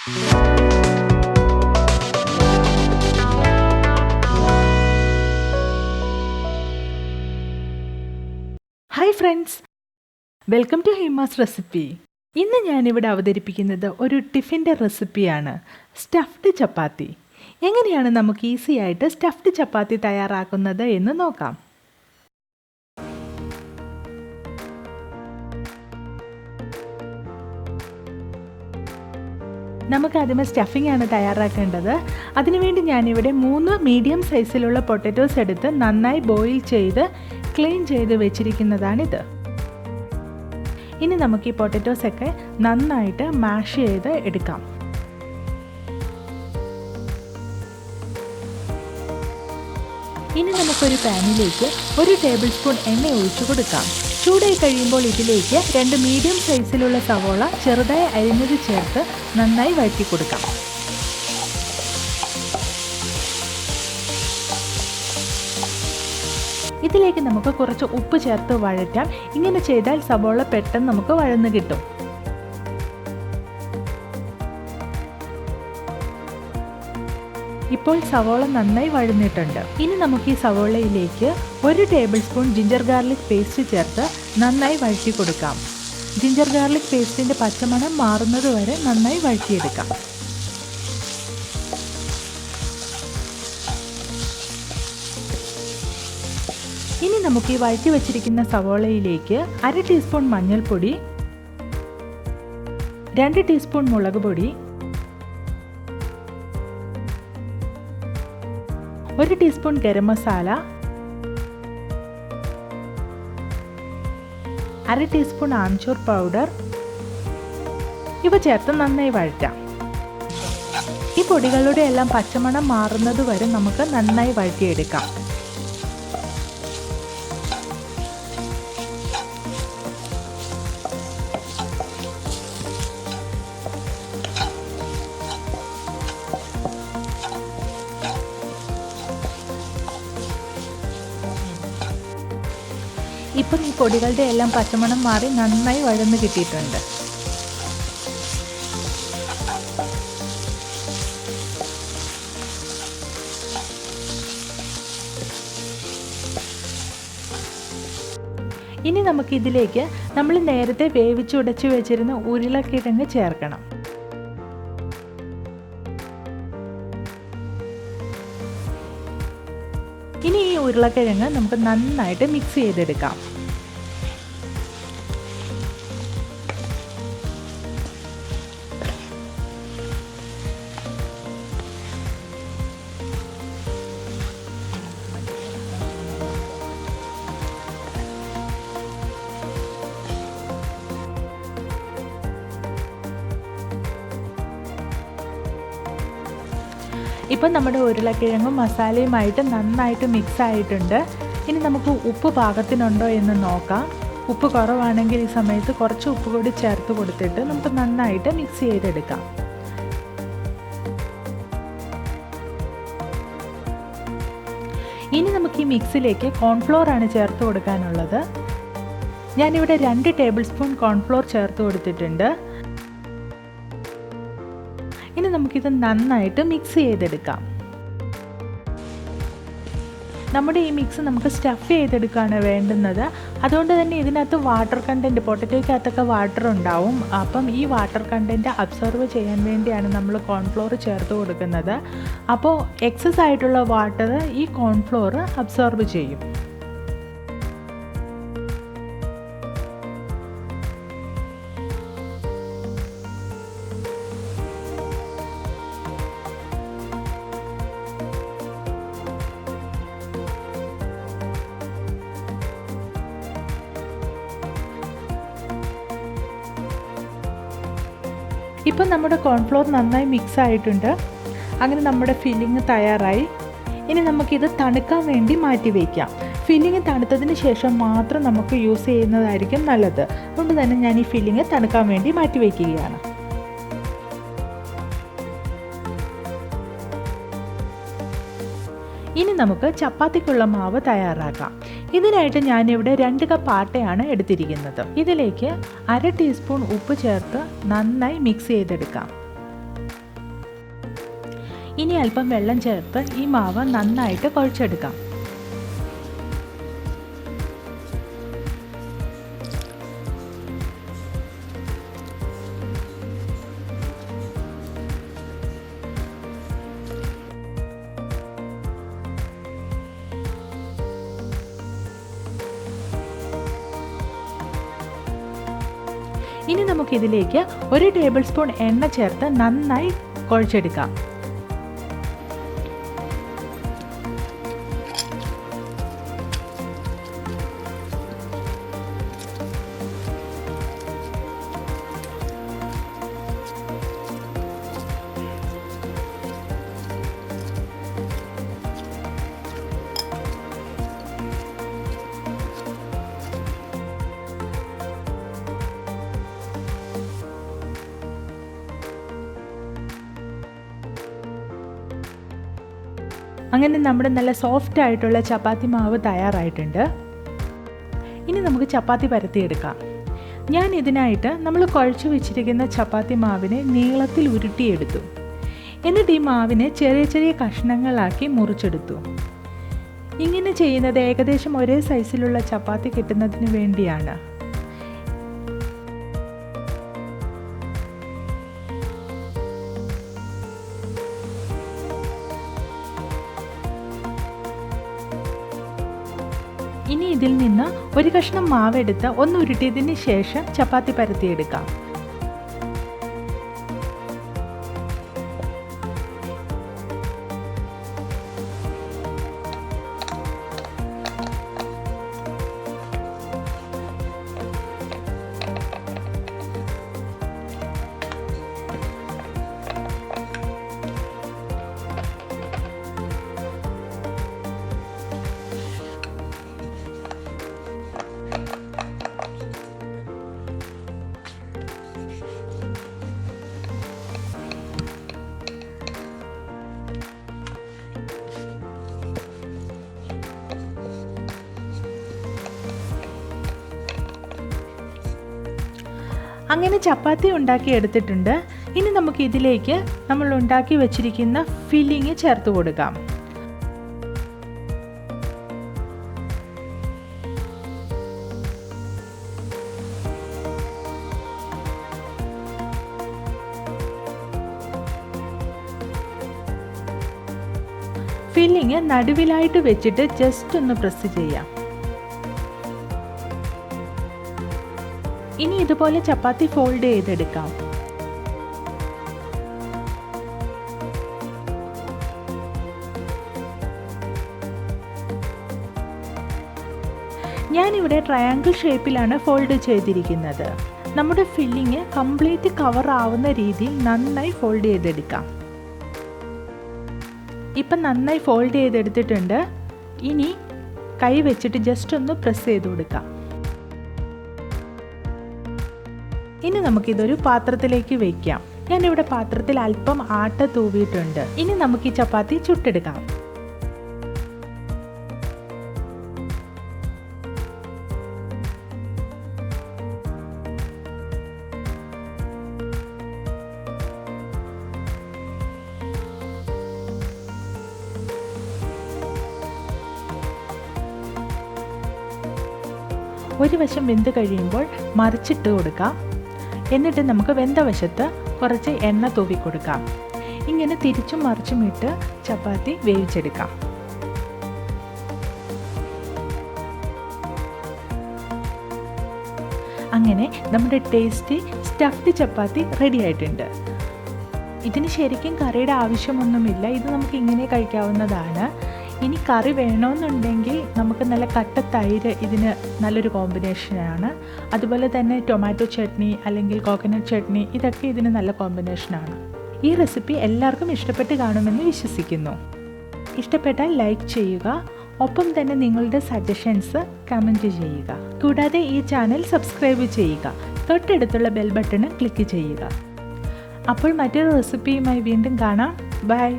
Hi friends, welcome to Hima's recipe. ഇന്ന് ഞാനിവിടെ അവതരിപ്പിക്കുന്നത് ഒരു ടിഫിൻ്റെ റെസിപ്പിയാണ്, സ്റ്റഫ്ഡ് ചപ്പാത്തി. എങ്ങനെയാണ് നമുക്ക് ഈസി ആയിട്ട് സ്റ്റഫ്ഡ് ചപ്പാത്തി തയ്യാറാക്കുന്നത് എന്ന് നോക്കാം. നമുക്ക് ആദ്യമേ സ്റ്റഫിംഗ് ആണ് തയ്യാറാക്കേണ്ടത്. അതിനുവേണ്ടി ഞാനിവിടെ 3 മീഡിയം സൈസിലുള്ള പൊട്ടറ്റോസ് എടുത്ത് നന്നായി ബോയിൽ ചെയ്ത് ക്ലീൻ ചെയ്ത് വെച്ചിരിക്കുന്നതാണിത്. ഇനി നമുക്ക് ഈ പൊട്ടറ്റോസൊക്കെ നന്നായിട്ട് മാഷ് ചെയ്ത് എടുക്കാം. ഇനി നമുക്കൊരു പാനിലേക്ക് 1 ടേബിൾ സ്പൂൺ എണ്ണ ഒഴിച്ചു കൊടുക്കാം. ചൂടായി കഴിയുമ്പോൾ ഇതിലേക്ക് 2 മീഡിയം സൈസിലുള്ള സവോള ചെറുതായി അരിഞ്ഞത് ചേർത്ത് നന്നായി വഴറ്റി കൊടുക്കാം. ഇതിലേക്ക് നമുക്ക് കുറച്ച് ഉപ്പ് ചേർത്ത് വഴറ്റാം. ഇങ്ങനെ ചെയ്താൽ സവോള പെട്ടെന്ന് നമുക്ക് വഴന്ന് കിട്ടും. ഇപ്പോൾ സവോള നന്നായി വഴന്നിട്ടുണ്ട്. ഇനി നമുക്ക് ഈ സവോളയിലേക്ക് 1 table spoon ginger garlic paste ചേർത്ത് നന്നായി വഴറ്റി കൊടുക്കാം. ജിഞ്ചർ ഗാർലിക് പേസ്റ്റിൻ്റെ പച്ചമണം മാറുന്നത് വരെ നന്നായി വഴറ്റിയെടുക്കാം. ഇനി നമുക്ക് ഈ വഴറ്റി വെച്ചിരിക്കുന്ന സവോളയിലേക്ക് 1/2 ടീസ്പൂൺ മഞ്ഞൾപ്പൊടി, 2 ടീസ്പൂൺ മുളക് പൊടി, 1 teaspoon garam masala, 1/2 teaspoon amchur powder ഇവ ചേർത്ത് നന്നായി വഴറ്റാം. ഈ പൊടികളുടെ എല്ലാം പച്ചമണം മാറുന്നത് വരെ നമുക്ക് നന്നായി വഴറ്റിയെടുക്കാം. ഇപ്പം ഈ പൊടികളുടെ എല്ലാം പച്ചമണം മാറി നന്നായി വഴന്ന് കിട്ടിയിട്ടുണ്ട്. ഇനി നമുക്കിതിലേക്ക് നമ്മൾ നേരത്തെ വേവിച്ചുടച്ച് വെച്ചിരുന്ന ഉരുളക്കിഴങ്ങ് ചേർക്കണം. ഇനി ഈ ഉരുളക്കിഴങ്ങ് നമുക്ക് നന്നായിട്ട് മിക്സ് ചെയ്തെടുക്കാം. ഇപ്പം നമ്മുടെ ഉരുളക്കിഴങ്ങും മസാലയുമായിട്ട് നന്നായിട്ട് മിക്സ് ആയിട്ടുണ്ട്. ഇനി നമുക്ക് ഉപ്പ് പാകത്തിനുണ്ടോ എന്ന് നോക്കാം. ഉപ്പ് കുറവാണെങ്കിൽ ഈ സമയത്ത് കുറച്ച് ഉപ്പ് കൂടി ചേർത്ത് കൊടുത്തിട്ട് നമുക്ക് നന്നായിട്ട് മിക്സ് ചെയ്തെടുക്കാം. ഇനി നമുക്ക് ഈ മിക്സിലേക്ക് കോൺഫ്ലോർ ആണ് ചേർത്ത് കൊടുക്കാനുള്ളത്. ഞാനിവിടെ 2 ടേബിൾ സ്പൂൺ കോൺഫ്ലോർ ചേർത്ത് കൊടുത്തിട്ടുണ്ട്. ഇനി നമുക്കിത് നന്നായിട്ട് മിക്സ് ചെയ്തെടുക്കാം. നമ്മുടെ ഈ മിക്സ് നമുക്ക് സ്റ്റഫ് ചെയ്തെടുക്കുകയാണ് വേണ്ടുന്നത്. അതുകൊണ്ട് തന്നെ ഇതിനകത്ത് വാട്ടർ കണ്ടൻറ്റ്, പൊട്ടറ്റോയ്ക്കകത്തൊക്കെ വാട്ടർ ഉണ്ടാവും. അപ്പം ഈ വാട്ടർ കണ്ടൻറ്റ് അബ്സോർവ് ചെയ്യാൻ വേണ്ടിയാണ് നമ്മൾ കോൺഫ്ലോർ ചേർത്ത് കൊടുക്കുന്നത്. അപ്പോൾ എക്സസ് ആയിട്ടുള്ള വാട്ടർ ഈ കോൺഫ്ലോർ അബ്സോർവ് ചെയ്യും. ഇപ്പം നമ്മുടെ കോൺഫ്ലോർ നന്നായി മിക്സ് ആയിട്ടുണ്ട്. അങ്ങനെ നമ്മുടെ ഫില്ലിങ് തയ്യാറായി. ഇനി നമുക്കിത് തണുക്കാൻ വേണ്ടി മാറ്റി വയ്ക്കാം. ഫില്ലിങ് തണുത്തതിന് ശേഷം മാത്രം നമുക്ക് യൂസ് ചെയ്യുന്നതായിരിക്കും നല്ലത്. അതുകൊണ്ട് തന്നെ ഞാൻ ഈ ഫില്ലിങ് തണുക്കാൻ വേണ്ടി മാറ്റി വയ്ക്കുകയാണ്. ഇനി നമുക്ക് ചപ്പാത്തിക്കുള്ള മാവ് തയ്യാറാക്കാം. ഇതിനായിട്ട് ഞാനിവിടെ 2 കപ്പ് ആട്ടയാണ് എടുത്തിരിക്കുന്നത്. ഇതിലേക്ക് 1/2 ടീസ്പൂൺ ഉപ്പ് ചേർത്ത് നന്നായി മിക്സ് ചെയ്തെടുക്കാം. ഇനി അല്പം വെള്ളം ചേർത്ത് ഈ മാവ് നന്നായിട്ട് കുഴച്ചെടുക്കാം. ഇനി നമുക്കിതിലേക്ക് 1 ടേബിൾ സ്പൂൺ എണ്ണ ചേർത്ത് നന്നായി കുഴച്ചെടുക്കാം. അങ്ങനെ നമ്മുടെ നല്ല സോഫ്റ്റ് ആയിട്ടുള്ള ചപ്പാത്തി മാവ് തയ്യാറായിട്ടുണ്ട്. ഇനി നമുക്ക് ചപ്പാത്തി പരത്തിയെടുക്കാം. ഞാൻ ഇതിനായിട്ട് നമ്മൾ കുഴച്ച് വെച്ചിരിക്കുന്ന ചപ്പാത്തി മാവിനെ നീളത്തിൽ ഉരുട്ടിയെടുത്തു. എന്നിട്ട് ഈ മാവിനെ ചെറിയ ചെറിയ കഷ്ണങ്ങളാക്കി മുറിച്ചെടുത്തു. ഇങ്ങനെ ചെയ്യുന്നത് ഏകദേശം ഒരേ സൈസിലുള്ള ചപ്പാത്തി കിട്ടുന്നതിന് വേണ്ടിയാണ്. ഇനി ഇതിൽ നിന്ന് ഒരു കഷ്ണം മാവെടുത്ത് ഒന്ന് ഉരുട്ടിയതിന് ശേഷം ചപ്പാത്തി പരത്തിയെടുക്കാം. അങ്ങനെ ചപ്പാത്തി ഉണ്ടാക്കി എടുത്തിട്ടുണ്ട്. ഇനി നമുക്ക് ഇതിലേക്ക് നമ്മൾ ഉണ്ടാക്കി വെച്ചിരിക്കുന്ന ഫില്ലിങ് ചേർത്ത് കൊടുക്കാം. ഫില്ലിങ് നടുവിലായിട്ട് വെച്ചിട്ട് ജസ്റ്റ് ഒന്ന് പ്രസ് ചെയ്യാം. ഇനി ഇതുപോലെ ചപ്പാത്തി ഫോൾഡ് ചെയ്തെടുക്കാം. ഞാനിവിടെ ട്രയാങ്കിൾ ഷേപ്പിലാണ് ഫോൾഡ് ചെയ്തിരിക്കുന്നത്. നമ്മുടെ ഫില്ലിങ് കംപ്ലീറ്റ് കവർ ആവുന്ന രീതിയിൽ നന്നായി ഫോൾഡ് ചെയ്തെടുക്കാം. ഇപ്പം നന്നായി ഫോൾഡ് ചെയ്തെടുത്തിട്ടുണ്ട്. ഇനി കൈ വെച്ചിട്ട് ജസ്റ്റ് ഒന്ന് പ്രസ് ചെയ്ത് കൊടുക്കാം. ഇനി നമുക്കിതൊരു പാത്രത്തിലേക്ക് വയ്ക്കാം. ഞാനിവിടെ പാത്രത്തിൽ അല്പം ആട്ട തൂവിയിട്ടുണ്ട്. ഇനി നമുക്ക് ഈ ചപ്പാത്തി ചുട്ടെടുക്കാം. ഒരു വശം വെന്ത് കഴിയുമ്പോൾ മറിച്ചിട്ട് കൊടുക്കാം. എന്നിട്ട് നമുക്ക് വെന്ത വശത്ത് കുറച്ച് എണ്ണ തൂവി കൊടുക്കാം. ഇങ്ങനെ തിരിച്ചും മറിച്ചും ഇട്ട് ചപ്പാത്തി വേവിച്ചെടുക്കാം. അങ്ങനെ നമ്മുടെ ടേസ്റ്റി സ്റ്റഫ്ഡ് ചപ്പാത്തി റെഡി ആയിട്ടുണ്ട്. ഇതിന് ശരിക്കും കറിയുടെ ആവശ്യമൊന്നുമില്ല. ഇത് നമുക്ക് ഇങ്ങനെ കഴിക്കാവുന്നതാണ്. ഇനി കറി വേണമെന്നുണ്ടെങ്കിൽ നമുക്ക് നല്ല കട്ട തൈര് ഇതിന് നല്ലൊരു കോമ്പിനേഷനാണ്. അതുപോലെ തന്നെ ടൊമാറ്റോ ചട്നി അല്ലെങ്കിൽ കോക്കനട്ട് ചട്നി ഇതൊക്കെ ഇതിന് നല്ല കോമ്പിനേഷനാണ്. ഈ റെസിപ്പി എല്ലാവർക്കും ഇഷ്ടപ്പെട്ട് കാണുമെന്ന് വിശ്വസിക്കുന്നു. ഇഷ്ടപ്പെട്ടാൽ ലൈക്ക് ചെയ്യുക. ഒപ്പം തന്നെ നിങ്ങളുടെ സജഷൻസ് കമൻറ്റ് ചെയ്യുക. കൂടാതെ ഈ ചാനൽ സബ്സ്ക്രൈബ് ചെയ്യുക. തൊട്ടടുത്തുള്ള ബെൽ ബട്ടൺ ക്ലിക്ക് ചെയ്യുക. അപ്പോൾ മറ്റൊരു റെസിപ്പിയുമായി വീണ്ടും കാണാം. ബൈ.